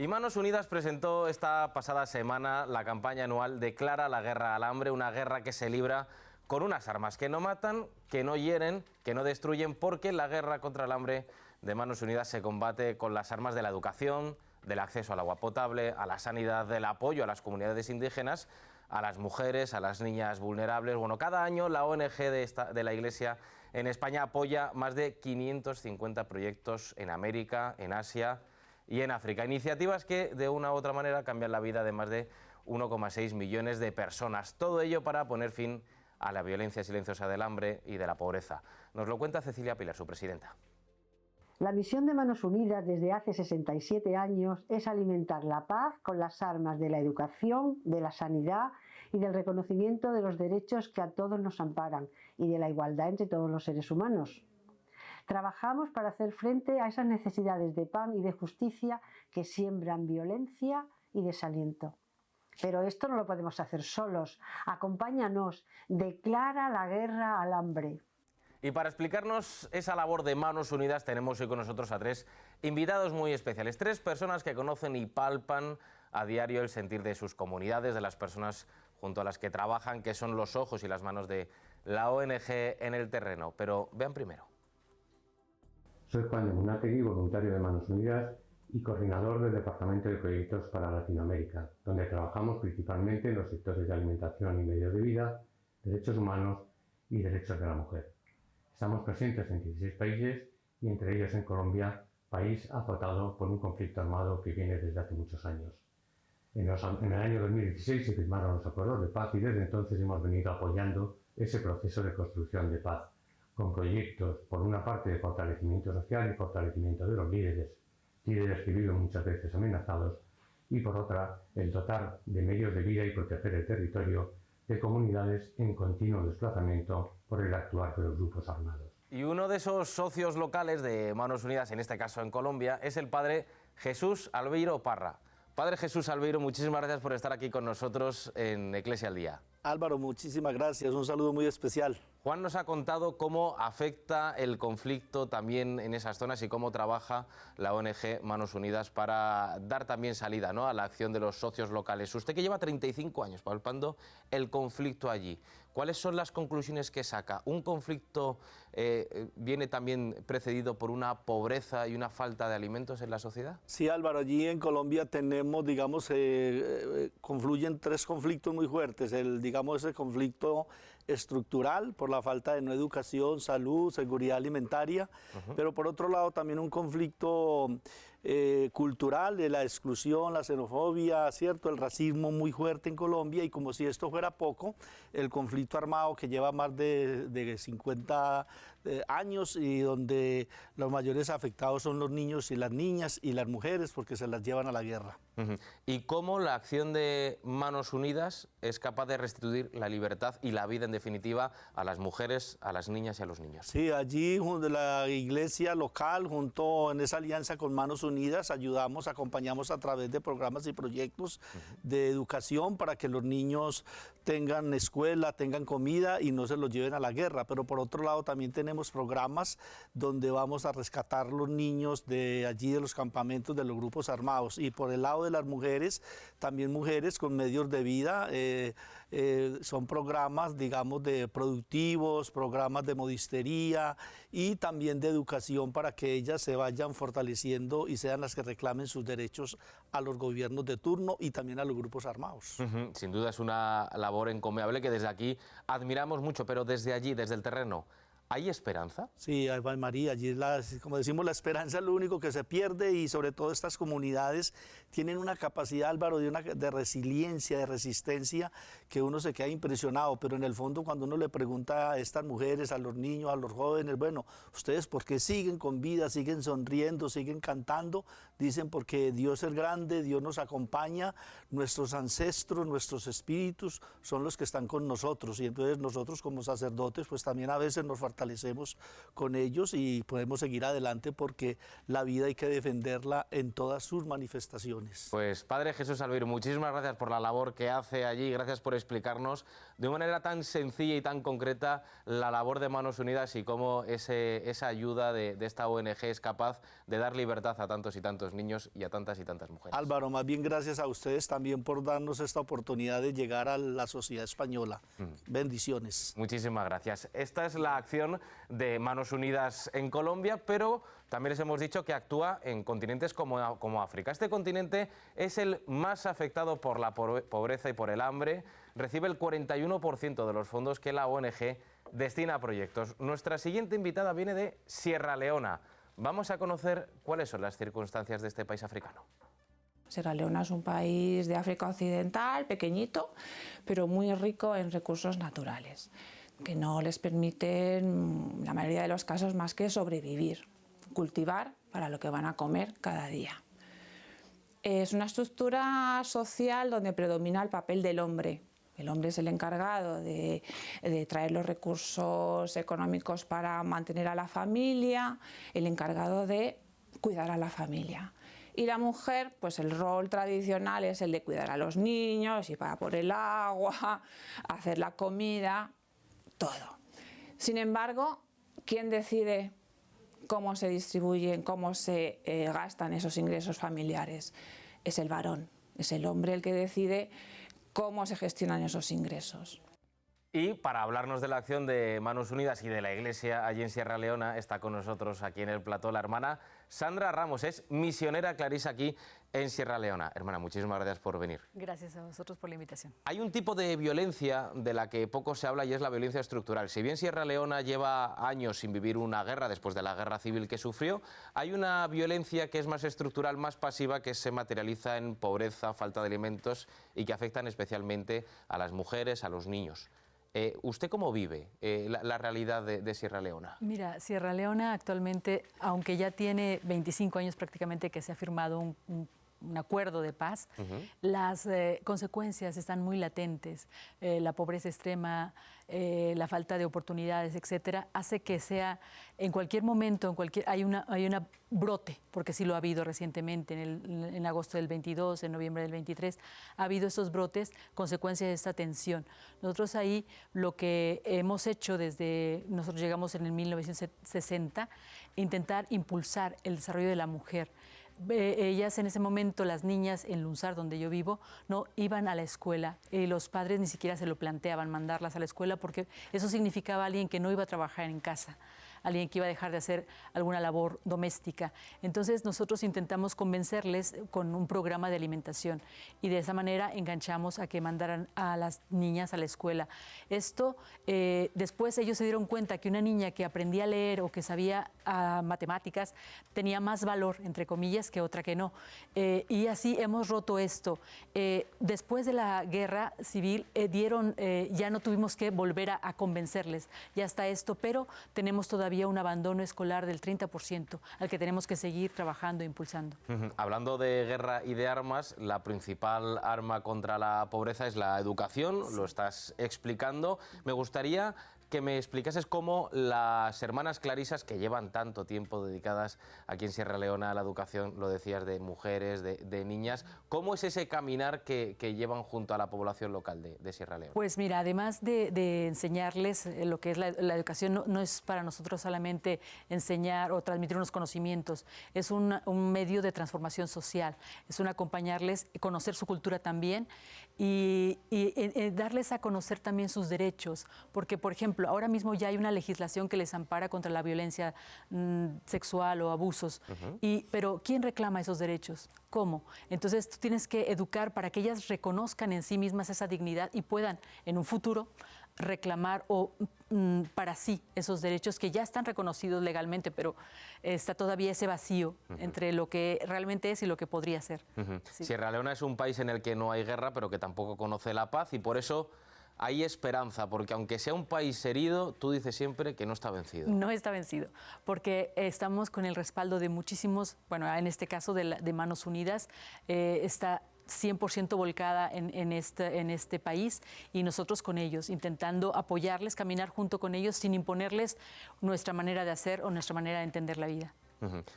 Y Manos Unidas presentó esta pasada semana la campaña anual Declara la guerra al hambre, una guerra que se libra con unas armas que no matan, que no hieren, que no destruyen, porque la guerra contra el hambre de Manos Unidas se combate con las armas de la educación, del acceso al agua potable, a la sanidad, del apoyo a las comunidades indígenas, a las mujeres, a las niñas vulnerables. Bueno, cada año la ONG de la Iglesia en España apoya más de 550 proyectos en América, en Asia y en África. Iniciativas que de una u otra manera cambian la vida de más de 1,6 millones de personas. Todo ello para poner fin a la violencia silenciosa del hambre y de la pobreza. Nos lo cuenta Cecilia Pilar, su presidenta. La misión de Manos Unidas desde hace 67 años es alimentar la paz con las armas de la educación, de la sanidad y del reconocimiento de los derechos que a todos nos amparan y de la igualdad entre todos los seres humanos. Trabajamos para hacer frente a esas necesidades de pan y de justicia que siembran violencia y desaliento. Pero esto no lo podemos hacer solos. Acompáñanos, declara la guerra al hambre. Y para explicarnos esa labor de Manos Unidas tenemos hoy con nosotros a tres invitados muy especiales. Tres personas que conocen y palpan a diario el sentir de sus comunidades, de las personas junto a las que trabajan, que son los ojos y las manos de la ONG en el terreno. Pero vean primero. Soy Juan de Munategui, voluntario de Manos Unidas y coordinador del Departamento de Proyectos para Latinoamérica, donde trabajamos principalmente en los sectores de alimentación y medios de vida, derechos humanos y derechos de la mujer. Estamos presentes en 16 países y entre ellos en Colombia, país azotado por un conflicto armado que viene desde hace muchos años. En el año 2016 se firmaron los acuerdos de paz y desde entonces hemos venido apoyando ese proceso de construcción de paz, con proyectos, por una parte, de fortalecimiento social y fortalecimiento de los líderes que viven muchas veces amenazados, y por otra, el dotar de medios de vida y proteger el territorio de comunidades en continuo desplazamiento por el actuar de los grupos armados. Y uno de esos socios locales de Manos Unidas, en este caso en Colombia, es el padre Jesús Albeiro Parra. Padre Jesús Albeiro, muchísimas gracias por estar aquí con nosotros en Iglesia al Día. Álvaro, muchísimas gracias, un saludo muy especial. Juan nos ha contado cómo afecta el conflicto también en esas zonas y cómo trabaja la ONG Manos Unidas para dar también salida, ¿no?, a la acción de los socios locales. Usted que lleva 35 años palpando el conflicto allí, ¿cuáles son las conclusiones que saca? ¿Un conflicto viene también precedido por una pobreza y una falta de alimentos en la sociedad? Sí, Álvaro, allí en Colombia tenemos, digamos, confluyen tres conflictos muy fuertes. Ese conflicto estructural por la falta de no educación, salud, seguridad alimentaria, pero por otro lado también un conflicto cultural de la exclusión, la xenofobia, ¿cierto?, el racismo muy fuerte en Colombia, y como si esto fuera poco, el conflicto armado que lleva más de 50 años y donde los mayores afectados son los niños y las niñas y las mujeres porque se las llevan a la guerra. ¿Y cómo la acción de Manos Unidas es capaz de restituir la libertad y la vida en definitiva a las mujeres, a las niñas y a los niños? Sí, allí junto a la iglesia local, junto en esa alianza con Manos Unidas, ayudamos, acompañamos a través de programas y proyectos de educación para que los niños tengan escuela, tengan comida y no se los lleven a la guerra. Pero por otro lado también tenemos programas donde vamos a rescatar los niños de allí, de los campamentos de los grupos armados. Y por el lado de las mujeres, también mujeres con medios de vida, son programas, digamos, de productivos, programas de modistería y también de educación para que ellas se vayan fortaleciendo y sean las que reclamen sus derechos a los gobiernos de turno y también a los grupos armados. Sin duda es una labor encomiable que desde aquí admiramos mucho, pero desde allí, desde el terreno, ¿hay esperanza? Sí, María, allí como decimos, la esperanza es lo único que se pierde, y sobre todo estas comunidades tienen una capacidad, Álvaro, de resiliencia, de resistencia, que uno se queda impresionado, pero en el fondo cuando uno le pregunta a estas mujeres, a los niños, a los jóvenes, bueno, ¿ustedes por qué siguen con vida, siguen sonriendo, siguen cantando? Dicen porque Dios es grande, Dios nos acompaña, nuestros ancestros, nuestros espíritus son los que están con nosotros, y entonces nosotros como sacerdotes pues también a veces nos fortalecemos fortalecemos con ellos y podemos seguir adelante porque la vida hay que defenderla en todas sus manifestaciones. Pues Padre Jesús Albir, muchísimas gracias por la labor que hace allí, gracias por explicarnos de una manera tan sencilla y tan concreta la labor de Manos Unidas y cómo esa ayuda de esta ONG es capaz de dar libertad a tantos y tantos niños y a tantas y tantas mujeres. Álvaro, más bien gracias a ustedes también por darnos esta oportunidad de llegar a la sociedad española. Bendiciones. Muchísimas gracias. Esta es la acción de Manos Unidas en Colombia, pero también les hemos dicho que actúa en continentes como África. Este continente es el más afectado por la pobreza y por el hambre. Recibe el 41% de los fondos que la ONG destina a proyectos. Nuestra siguiente invitada viene de Sierra Leona. Vamos a conocer cuáles son las circunstancias de este país africano. Sierra Leona es un país de África Occidental, pequeñito, pero muy rico en recursos naturales, que no les permiten, en la mayoría de los casos, más que sobrevivir, cultivar para lo que van a comer cada día. Es una estructura social donde predomina el papel del hombre. El hombre es el encargado de traer los recursos económicos para mantener a la familia, el encargado de cuidar a la familia. Y la mujer, pues el rol tradicional es el de cuidar a los niños, ir para por el agua, hacer la comida, todo. Sin embargo, ¿quién decide cómo se distribuyen, cómo se gastan esos ingresos familiares? Es el varón, es el hombre el que decide cómo se gestionan esos ingresos. Y para hablarnos de la acción de Manos Unidas y de la Iglesia allí en Sierra Leona, está con nosotros aquí en el plató la hermana Sandra Ramos, es misionera clarisa aquí en Sierra Leona. Hermana, muchísimas gracias por venir. Gracias a vosotros por la invitación. Hay un tipo de violencia de la que poco se habla y es la violencia estructural. Si bien Sierra Leona lleva años sin vivir una guerra después de la guerra civil que sufrió, hay una violencia que es más estructural, más pasiva, que se materializa en pobreza, falta de alimentos y que afectan especialmente a las mujeres, a los niños. ¿Usted cómo vive la realidad de Sierra Leona? Mira, Sierra Leona actualmente, aunque ya tiene 25 años prácticamente que se ha firmado un acuerdo de paz, las consecuencias están muy latentes. La pobreza extrema, la falta de oportunidades, etcétera, hace que sea en cualquier momento, hay una brote, porque sí lo ha habido recientemente, en agosto del 22, en noviembre del 23, ha habido esos brotes, consecuencia de esta tensión. Nosotros ahí lo que hemos hecho nosotros llegamos en el 1960, intentar impulsar el desarrollo de la mujer. Ellas en ese momento, las niñas en Lunsar, donde yo vivo, no iban a la escuela y los padres ni siquiera se lo planteaban mandarlas a la escuela porque eso significaba alguien que no iba a trabajar en casa, alguien que iba a dejar de hacer alguna labor doméstica. Entonces nosotros intentamos convencerles con un programa de alimentación y de esa manera enganchamos a que mandaran a las niñas a la escuela. Esto, después ellos se dieron cuenta que una niña que aprendía a leer o que sabía matemáticas tenía más valor, entre comillas, que otra que no. Y así hemos roto esto. Después de la guerra civil ya no tuvimos que volver a convencerles, ya está esto, pero tenemos todavía un abandono escolar del 30%, al que tenemos que seguir trabajando e impulsando. Hablando de guerra y de armas, la principal arma contra la pobreza es la educación, lo estás explicando. Me gustaría que me explicases cómo las hermanas clarisas, que llevan tanto tiempo dedicadas aquí en Sierra Leona a la educación, lo decías, de mujeres, de niñas, ¿cómo es ese caminar que llevan junto a la población local de Sierra Leona? Pues mira, además de enseñarles lo que es la educación, no es para nosotros solamente enseñar o transmitir unos conocimientos, es un medio de transformación social, es un acompañarles, conocer su cultura también y darles a conocer también sus derechos, porque por ejemplo, ahora mismo ya hay una legislación que les ampara contra la violencia sexual o abusos, pero ¿quién reclama esos derechos? ¿Cómo? Entonces tú tienes que educar para que ellas reconozcan en sí mismas esa dignidad y puedan en un futuro reclamar para sí esos derechos que ya están reconocidos legalmente, pero está todavía ese vacío entre lo que realmente es y lo que podría ser. Sí. Sierra Leona es un país en el que no hay guerra, pero que tampoco conoce la paz y por eso hay esperanza, porque aunque sea un país herido, tú dices siempre que no está vencido. No está vencido, porque estamos con el respaldo de muchísimos, bueno, en este caso de Manos Unidas, está 100% volcada en este país, y nosotros con ellos, intentando apoyarles, caminar junto con ellos sin imponerles nuestra manera de hacer o nuestra manera de entender la vida.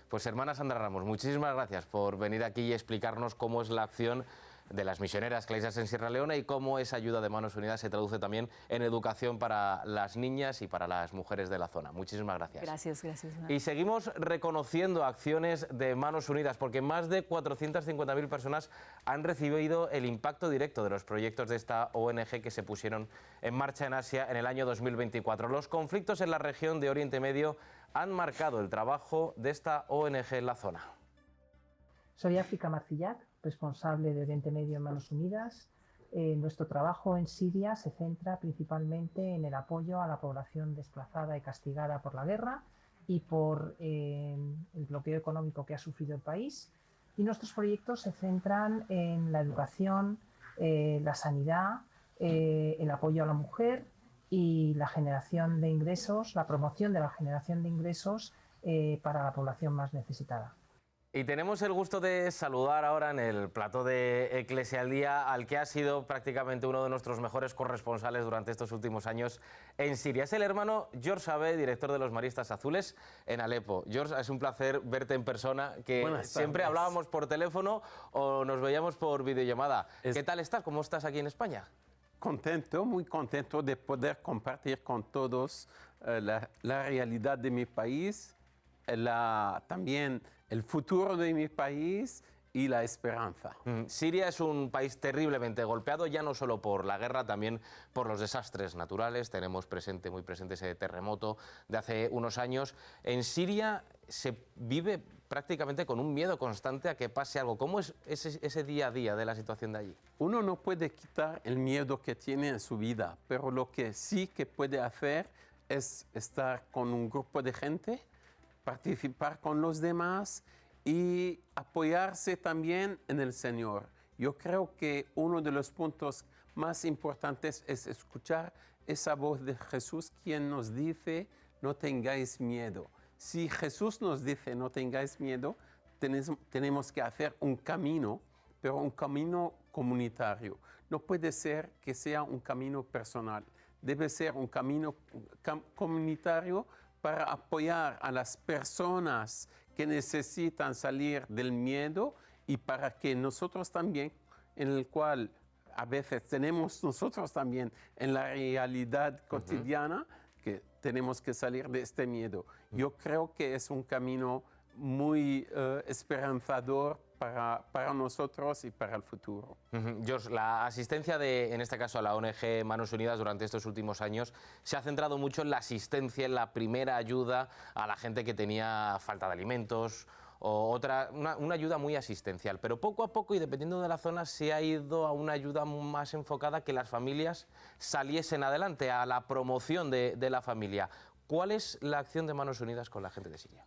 Pues hermana Sandra Ramos, muchísimas gracias por venir aquí y explicarnos cómo es la acción de las misioneras clarisas en Sierra Leona y cómo esa ayuda de Manos Unidas se traduce también en educación para las niñas y para las mujeres de la zona. Muchísimas gracias. Gracias, gracias. Y seguimos reconociendo acciones de Manos Unidas, porque más de 450.000 personas han recibido el impacto directo de los proyectos de esta ONG que se pusieron en marcha en Asia en el año 2024. Los conflictos en la región de Oriente Medio han marcado el trabajo de esta ONG en la zona. Soy África Marcillac, responsable de Oriente Medio en Manos Unidas. Nuestro trabajo en Siria se centra principalmente en el apoyo a la población desplazada y castigada por la guerra y por el bloqueo económico que ha sufrido el país. Y nuestros proyectos se centran en la educación, la sanidad, el apoyo a la mujer y la generación de ingresos, la promoción de la generación de ingresos para la población más necesitada. Y tenemos el gusto de saludar ahora en el plató de Eclesia al Día al que ha sido prácticamente uno de nuestros mejores corresponsales durante estos últimos años en Siria. Es el hermano George Abe, director de los Maristas Azules en Alepo. George, es un placer verte en persona, que siempre hablábamos por teléfono o nos veíamos por videollamada. ¿Qué tal estás? ¿Cómo estás aquí en España? Contento, muy contento de poder compartir con todos la realidad de mi país, también el futuro de mi país y la esperanza. Siria es un país terriblemente golpeado, ya no solo por la guerra, también por los desastres naturales. Tenemos muy presente ese terremoto de hace unos años. En Siria se vive prácticamente con un miedo constante a que pase algo. ¿Cómo es ese día a día de la situación de allí? Uno no puede quitar el miedo que tiene en su vida, pero lo que sí que puede hacer es estar con un grupo de gente, participar con los demás y apoyarse también en el Señor. Yo creo que uno de los puntos más importantes es escuchar esa voz de Jesús, quien nos dice, no tengáis miedo. Si Jesús nos dice, no tengáis miedo, tenemos que hacer un camino, pero un camino comunitario. No puede ser que sea un camino personal. Debe ser un camino comunitario para apoyar a las personas que necesitan salir del miedo y para que nosotros también, en el cual a veces tenemos nosotros también en la realidad cotidiana, que tenemos que salir de este miedo. Yo creo que es un camino muy esperanzador para nosotros y para el futuro. George, la asistencia en este caso a la ONG Manos Unidas durante estos últimos años se ha centrado mucho en la asistencia, en la primera ayuda a la gente que tenía falta de alimentos o una ayuda muy asistencial. Pero poco a poco y dependiendo de la zona se ha ido a una ayuda más enfocada a que las familias saliesen adelante, a la promoción de la familia. ¿Cuál es la acción de Manos Unidas con la gente de Siria?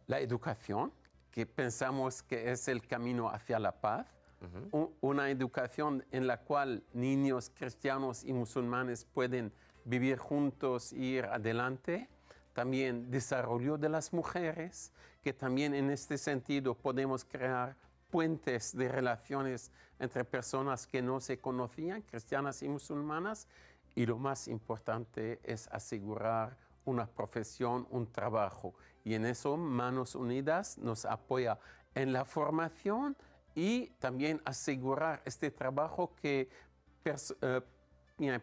La educación, que pensamos que es el camino hacia la paz, una educación en la cual niños cristianos y musulmanes pueden vivir juntos e ir adelante. También desarrollo de las mujeres, que también en este sentido podemos crear puentes de relaciones entre personas que no se conocían, cristianas y musulmanas. Y lo más importante es asegurar una profesión, un trabajo. Y en eso Manos Unidas nos apoya en la formación y también asegurar este trabajo que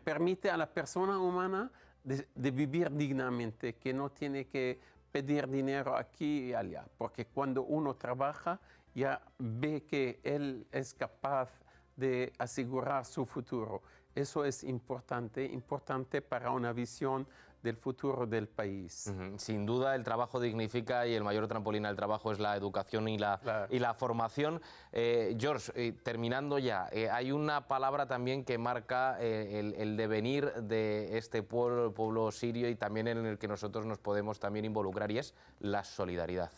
permite a la persona humana de vivir dignamente, que no tiene que pedir dinero aquí y allá, porque cuando uno trabaja ya ve que él es capaz de asegurar su futuro. Eso es importante para una visión del futuro del país. Sin duda el trabajo dignifica y el mayor trampolín al trabajo es la educación y la formación. George, terminando ya, hay una palabra también que marca el devenir de este pueblo, el pueblo sirio, y también en el que nosotros nos podemos también involucrar, y es la solidaridad.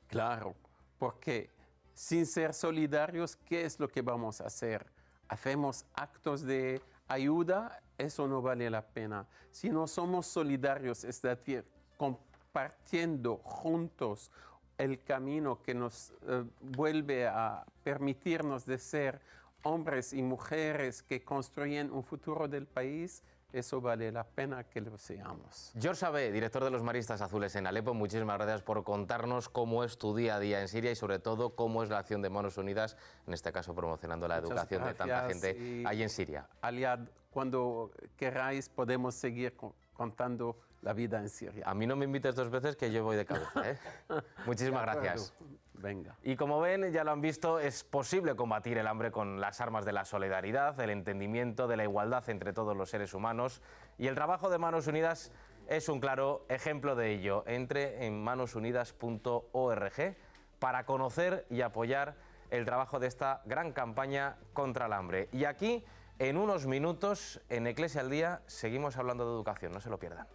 Claro, porque sin ser solidarios, ¿qué es lo que vamos a hacer? Hacemos actos de ayuda, eso no vale la pena. Si no somos solidarios, es decir, compartiendo juntos el camino que nos vuelve a permitirnos de ser hombres y mujeres que construyen un futuro del país, eso vale la pena que lo seamos. George Abé, director de los Maristas Azules en Alepo, muchísimas gracias por contarnos cómo es tu día a día en Siria y sobre todo cómo es la acción de Manos Unidas, en este caso promocionando la educación de tanta gente ahí en Siria. Aliad, cuando queráis podemos seguir contando la vida en Siria. A mí no me invites 2 veces que yo voy de cabeza, ¿eh? Muchísimas gracias. Venga. Y como ven, ya lo han visto, es posible combatir el hambre con las armas de la solidaridad, del entendimiento, de la igualdad entre todos los seres humanos. Y el trabajo de Manos Unidas es un claro ejemplo de ello. Entre en manosunidas.org para conocer y apoyar el trabajo de esta gran campaña contra el hambre. Y aquí, en unos minutos, en Eclesia al Día, seguimos hablando de educación. No se lo pierdan.